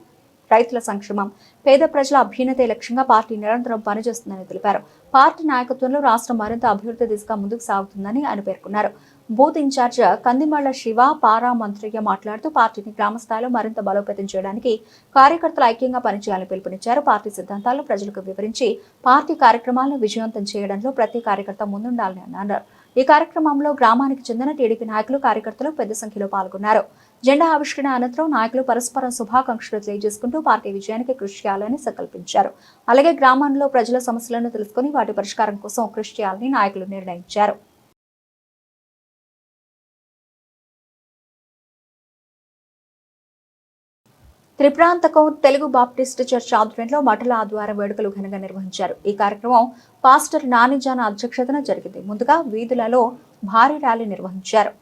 రైతుల సంక్షేమం, పేద ప్రజల అభ్యున్నతే లక్ష్యంగా పార్టీ నిరంతరం పనిచేస్తుందని తెలిపారు. పార్టీ నాయకత్వంలో రాష్ట్రం మరింత అభివృద్ధి దిశగా ముందుకు సాగుతుందని ఆయన పేర్కొన్నారు. బూత్ ఇన్ఛార్జ్ కందిమళ్ల శివ, పారా మంత్రయ్య మాట్లాడుతూ పార్టీని గ్రామ స్థాయిలో మరింత బలోపేతం చేయడానికి కార్యకర్తలు ఐక్యంగా పనిచేయాలని పిలుపునిచ్చారు. పార్టీ సిద్ధాంతాలను ప్రజలకు వివరించి పార్టీ కార్యక్రమాలను విజయవంతం చేయడంలో ప్రతి కార్యకర్త ముందుండాలని అన్నారు. ఈ కార్యక్రమంలో గ్రామానికి చెందిన టీడీపీ నాయకులు, కార్యకర్తలు పెద్ద సంఖ్యలో పాల్గొన్నారు. జెండా ఆవిష్కరణ అనంతరం నాయకులు పరస్పరం శుభాకాంక్షలు తెలియజేసుకుంటూ పార్టీ విజయానికి కృషి చేయాలని సంకల్పించారు. అలాగే గ్రామంలో ప్రజల సమస్యలను తెలుసుకుని వాటి పరిష్కారం కోసం కృషి చేయాలని నాయకులు నిర్ణయించారు. త్రిప్రాంతకం తెలుగు బాప్టిస్ట్ చర్చ్ ఆధ్వర్యంలో మఠల ఆదివారం వేడుకలు ఘనంగా నిర్వహించారు. ఈ కార్యక్రమం పాస్టర్ నానిజాన్ అధ్యక్షతన జరిగింది. ముందుగా వీధులలో భారీ ర్యాలీ నిర్వహించారు.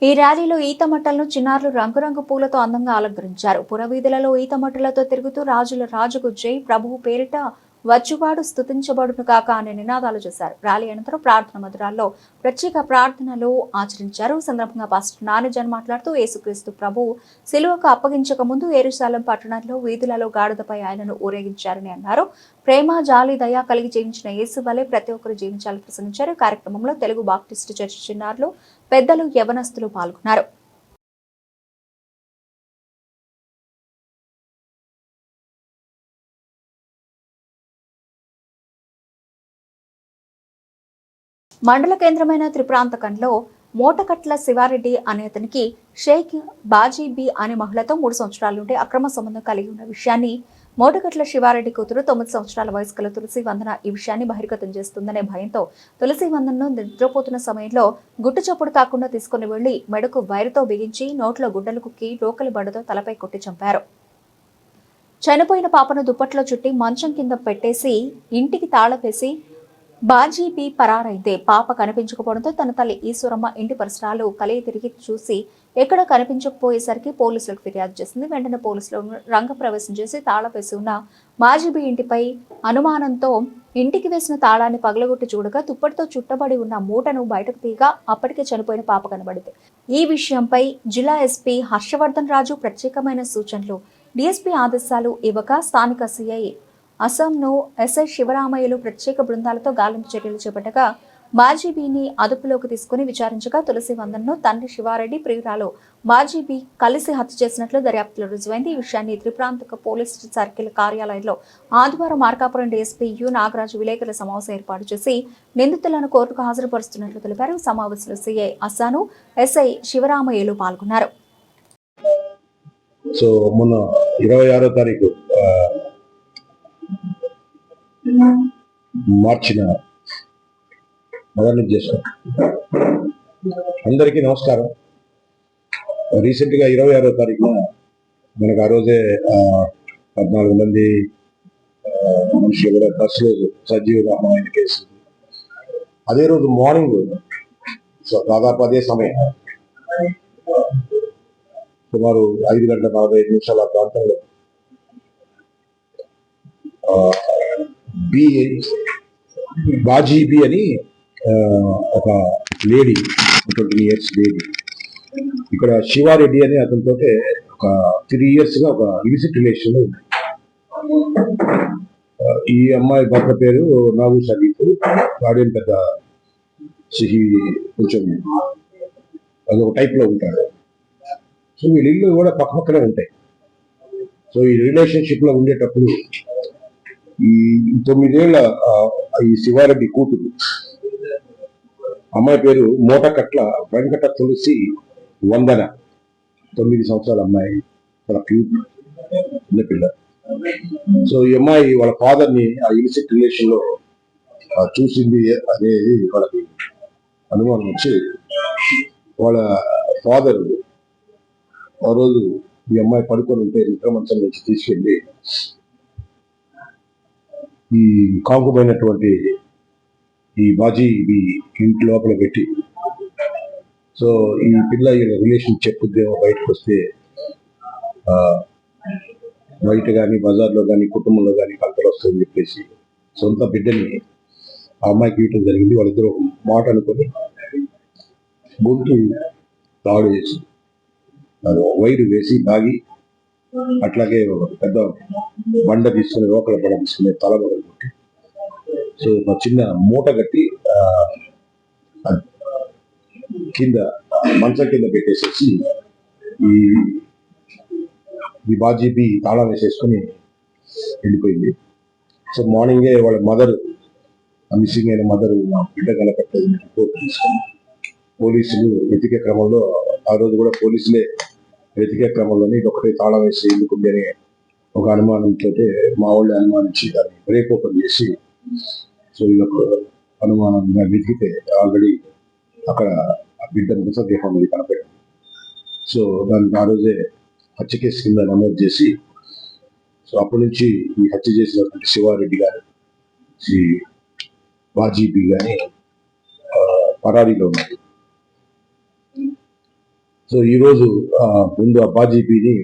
ఈ ర్యాలీలో ఈత మట్టలను చిన్నారులు రంగురంగు పూలతో అందంగా అలంకరించారు. పురవీధులలో ఈత మట్టలతో తిరుగుతూ రాజుల రాజుకు జై, ప్రభువు పేరిట వచ్చువాడు స్తుతించబడును కాక అనే నినాదాలు చేశారు. ర్యాలీ అనంతరం ప్రార్థన మందిరాల్లో ప్రత్యేక ప్రార్థనలు ఆచరించారు. సందర్భంగా పాస్టర్ నానిజన్ మాట్లాడుతూ యేసుక్రీస్తు ప్రభువు సిలువకు అప్పగించక ముందు యెరూషలేం పట్టణంలో వీధులలో గాడిదపై ఆయనను ఊరేగించారని అన్నారు. ప్రేమ, జాలి, దయ కలిగి జీవించిన యేసు వలె ప్రతి ఒక్కరు జీవించాలని ప్రసంగించారు. కార్యక్రమంలో తెలుగు బాప్టిస్ట్ చర్చ్ చిన్నారులు, పెద్దలు, యవనస్తులు పాల్గొన్నారు. మండల కేంద్రమైన త్రిప్రాంతకంలో మోటకట్ల శివారెడ్డి అనే అతనికి షేక్ బాజీబీ అనే మహిళతో 3 సంవత్సరాల నుండి అక్రమ సంబంధం కలిగి ఉన్న విషయాన్ని మోటకట్ల శివారెడ్డి కూతురు 9 సంవత్సరాల వయసు గల తులసి వందన ఈ విషయాన్ని బహిర్గతం చేస్తుందనే భయంతో తులసి వందనను నిద్రపోతున్న సమయంలో గుట్టు చప్పుడు కాకుండా తీసుకుని వెళ్లి మెడకు వైరుతో బిగించి నోట్లో గుడ్డలు కుక్కి రోకలి బండతో తలపై కొట్టి చంపారు. చనిపోయిన పాపను దుప్పట్లో చుట్టి మంచం కింద పెట్టేసి ఇంటికి తాళం వేసి బాజీబీ పరారైంది. పాప కనిపించకపోవడంతో తన తల్లి ఈశ్వరమ్మ ఇంటి పరిసరాలు కలిగి తిరిగి చూసి ఎక్కడ కనిపించకపోయేసరికి పోలీసులకు ఫిర్యాదు చేసింది. వెంటనే పోలీసులు రంగప్రవేశం చేసి తాళం వేసి ఉన్న బాజీబీ ఇంటిపై అనుమానంతో ఇంటికి వేసిన తాళాన్ని పగలగొట్టి చూడగా దుప్పటితో చుట్టబడి ఉన్న మూటను బయటకు తీయగా అప్పటికే చనిపోయిన పాప కనబడింది. ఈ విషయంపై జిల్లా ఎస్పీ హర్షవర్ధన్ రాజు ప్రత్యేకమైన సూచనలు, డీఎస్పీ ఆదేశాలు ఇవ్వగా స్థానిక సిఐ అసంను ఎస్ఐ శివరామయ్యలు ప్రత్యేక బృందాలతో గాలింపు చర్యలు చేపట్టగా బాజీబీని అదుపులోకి తీసుకుని విచారించగా తులసి వందనను తండ్రి శివారెడ్డి, ప్రియురాలు బాజీబీ కలిసి హత్య చేసినట్లు దర్యాప్తులో రుజువైంది. ఈ విషయాన్ని త్రిప్రాంతక పోలీస్ సర్కిల్ కార్యాలయంలో ఆదివారం మార్కాపురం డీఎస్పీ యు నాగరాజు విలేకరుల సమావేశం ఏర్పాటు చేసి నిందితులను కోర్టుకు హాజరుపరుస్తున్నట్లు తెలిపారు. సమావేశంలో సిఐ అసాను, ఎస్ఐ శివరామయ్యలు పాల్గొన్నారు. సో మొన్న 26వ తారీఖు మార్చిన మొదటి చేస్తాం. అందరికీ నమస్కారం. రీసెంట్గా 26వ తారీఖున మనకు ఆ రోజే 14 మంది మనుషులు కూడా బస్సులో సజీవ దహనమైన కేసు. అదే రోజు మార్నింగ్ దాదాపు అదే సమయం సుమారు 5:45 ఆ ప్రాంతంలో బాజీబీ అని ఒక లేడీ, 20 years లేడీ, ఇక్కడ శివారెడ్డి అని అతనితో ఒక 3 years గా ఒక ఇలిసిట్ రిలేషన్ ఉంది. ఈ అమ్మాయి భర్త పేరు నాగు సగీత్, వాడేం పెద్ద కొంచెం అదొక టైప్ లో ఉంటాడు. సో వీళ్ళ ఇల్లు కూడా పక్కనే ఉంటాయి. సో ఈ రిలేషన్షిప్ లో ఉండేటప్పుడు ఈ 9 ఏళ్ల ఈ శివారెడ్డి కూతురు, అమ్మాయి పేరు మోటకట్ల వెంకట తులసి వందన, 9 సంవత్సరాల అమ్మాయి, చాలా క్యూట్ పిల్ల. సో ఈ అమ్మాయి వాళ్ళ ఫాదర్ ని ఆ ఇలిసిట్ రిలేషన్ లో చూసింది అనేది వాళ్ళకి అనుమానం వచ్చి, వాళ్ళ ఫాదర్ ఆ రోజు ఈ అమ్మాయి పడుకొని ఉంటే నిద్ర మంచం నుంచి తీసుకెళ్ళి ఈ కాంకుమైనటువంటి ఈ బాజీ ఈ ఇంటి లోపల పెట్టి, సో ఈ పిల్ల ఈ రిలేషన్ చెప్పుద్దేమో బయటకు వస్తే బయట కానీ బజార్లో కానీ కుటుంబంలో కానీ కలతలు వస్తుందని చెప్పేసి సొంత బిడ్డని ఆ అమ్మాయికి ఇవ్వటం జరిగింది. వాళ్ళిద్దరూ ఒక మాట అనుకొని గొంతు తాడు వేసి వైరు వేసి బాగి, అట్లాగే ఒక పెద్ద బండ తీసుకుని రోకల బండ తీసుకుని తలబడలు కొట్టి, సో ఒక చిన్న మూట కట్టి కింద మంచం కింద పెట్టేసేసి ఈ బాజీబీ తాళం వేసేసుకుని వెళ్ళిపోయింది. సో మార్నింగే వాళ్ళ మదర్, మిస్సింగ్ అయిన మదర్ బిడ్డ కనపట్టలేదు రిపోర్ట్ తీసుకుని పోలీసులు వెతికే క్రమంలో, ఆ రోజు కూడా పోలీసులే వెతికే క్రమంలోనే ఇది ఒకటే తాళం వేసి ఎందుకుంది అనే ఒక అనుమానంతో మా వాళ్ళు అనుమానించి దాన్ని బ్రేక్ ఓపెన్ చేసి, సో ఇది ఒక అనుమానంగా వెతికితే ఆల్రెడీ అక్కడ బిడ్డ మృతదేహం ఇది కనపడింది. సో దానికి ఆ రోజే హత్య కేసు కింద నమోదు చేసి, సో అప్పటి నుంచి ఈ హత్య చేసినటువంటి శివారెడ్డి గారు, శ్రీ బాజీబీ గాని పరారీలో ఉన్నారు. సో ఈరోజు ముందు ఆ బాజీబీని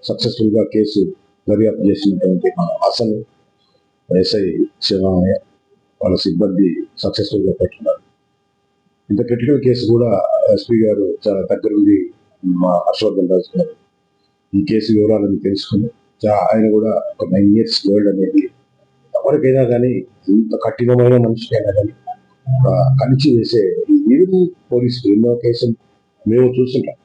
సక్సెస్ఫుల్ గా కేసు దర్యాప్తు చేసినటువంటి మన అసలు ఎస్ఐ శివమయ్య వాళ్ళ సిబ్బంది సక్సెస్ఫుల్ గా పెట్టున్నారు. ఇంత క్రిటికల్ కేసు కూడా ఎస్పీ గారు చాలా దగ్గరుండి మా హర్షవర్ధన్ రాజు గారు ఈ కేసు వివరాలను తెలుసుకుని, ఆయన కూడా ఒక 9 years గోల్డ్ అనేది ఎవరికైనా కానీ, ఇంత కఠినమైన మనిషికైనా కానీ కంచి వేసే ఈవెన్ పోలీసులు ఎన్నో కేసులు మేము చూస్తుంటాం.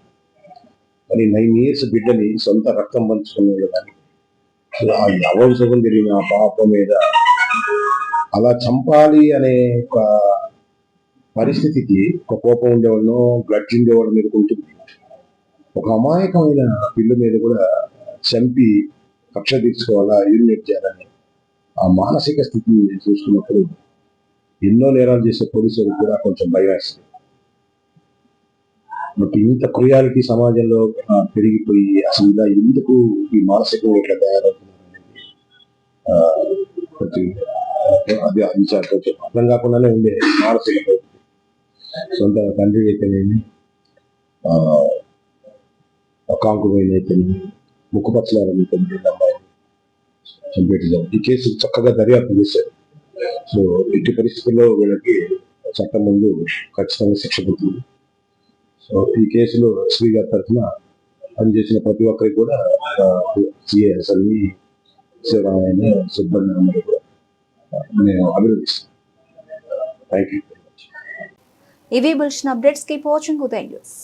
కానీ 9 years బిడ్డని సొంత రక్తం పంచుకునే వాళ్ళు కానీ అవసరం జరిగిన ఆ పాప మీద అలా చంపాలి అనే ఒక పరిస్థితికి ఒక కోపం ఉండేవాళ్ళనో గ్లడ్జ్ ఉండేవాళ్ళ మీద ఉంటుంది. ఒక అమాయకమైన పిల్ల మీద కూడా చంపి కక్ష తీర్చుకోవాలా, యూరినేట్ చేయాలని ఆ మానసిక స్థితిని చూసుకున్నప్పుడు ఎన్నో నేరాలు చేసే పోలీసులకు కూడా కొంచెం భయం వేస్తుంది. బట్ ఇంత క్రుయాలిటీ సమాజంలో పెరిగిపోయి అసలు ఇలా ఎందుకు ఈ మానసికంగా ఇట్లా తయారవుతున్నారు అనేది అది కొంచెం అర్థం కాకుండానే ఉండే మానసిక సొంత తండ్రి అయితేనేమి, కాంకుపోయిన అయితేనేమి, ముక్కుపచ్చలారని అమ్మాయిని చంపేటి ఈ కేసు చక్కగా దర్యాప్తు చేశారు. సో ఇట్టి పరిస్థితుల్లో వీళ్ళకి చట్టం ముందు ఖచ్చితంగా శిక్ష పడుతుంది. సో ఈ కేసులో ఎస్పీ గారి తరఫున పనిచేసిన ప్రతి ఒక్కరికి కూడా సిఐఎస్ అని శివరామయ్య సిబ్బంది అందరూ కూడా నేను అభినందిస్తాను. Thank you. ఇవి bulletin updates. Keep watching Udayam news.